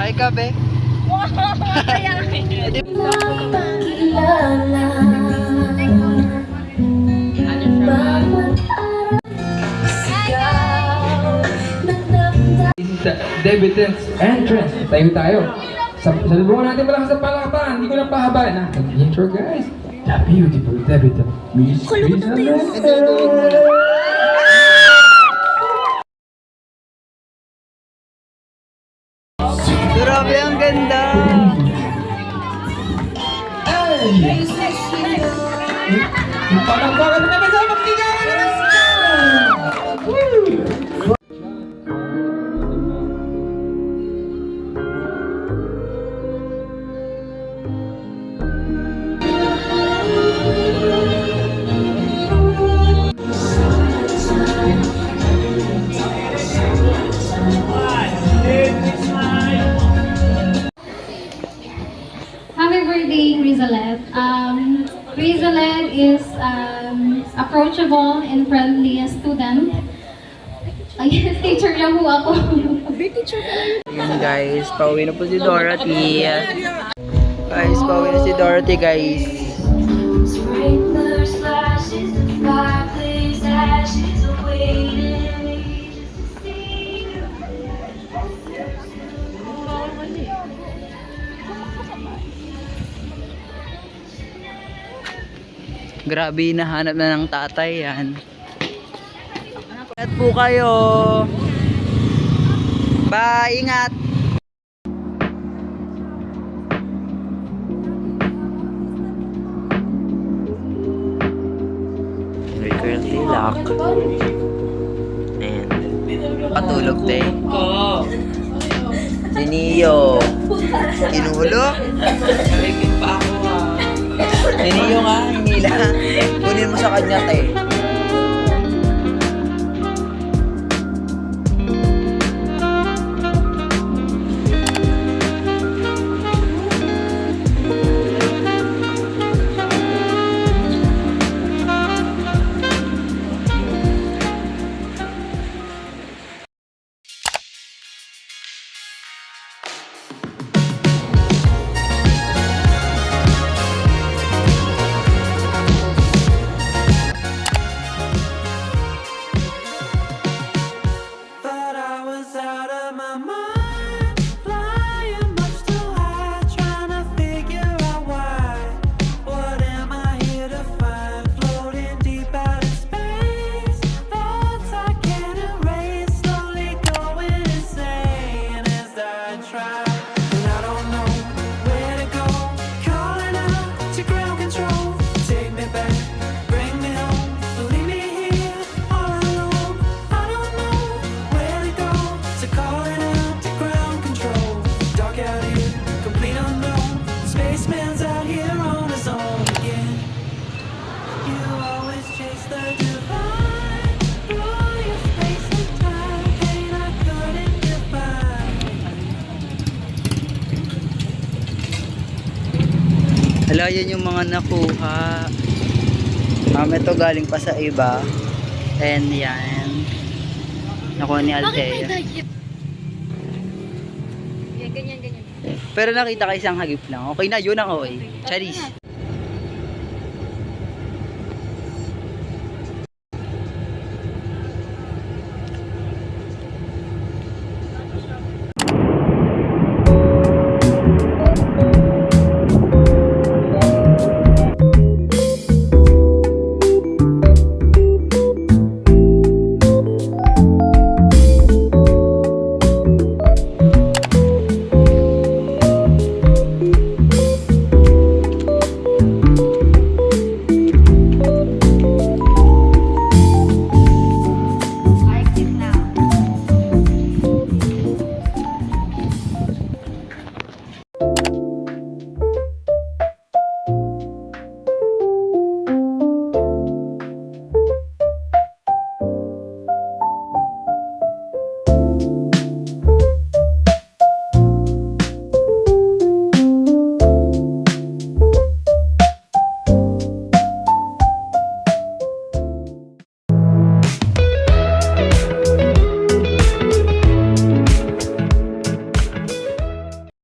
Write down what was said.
Hi ka, be. Kaya Debutants entrance. Tayo. Salubukan natin malakas ang palakpakan. Hindi ko na pahabain. Intro guys. The beautiful debutant. Miss Risa Grabe, ang ganda. Palakpakan na naman sa magtigawan. Happy birthday, Rizalette. Rizalette is approachable and friendly student. Ay, teacher lang po ako. Ayan guys, pauwi na po si Dorothy. Guys, pauwi na si Dorothy guys. Grabe, nahanap na ng tatay yan. Ingat po kayo. Bye, ingat. We're currently locked. And patulog tayo. Si Neo. Kinulo? Naligid pa ako Si Neo nga, hinila. Kunin mo sa kanya tayo. Hala, yan yung mga nakuha. Ito galing pa sa iba. And yan. Nakuha ni Althea. ganyan. Pero nakita ka isang hagip lang. Okay na, yun ang okay. Charis.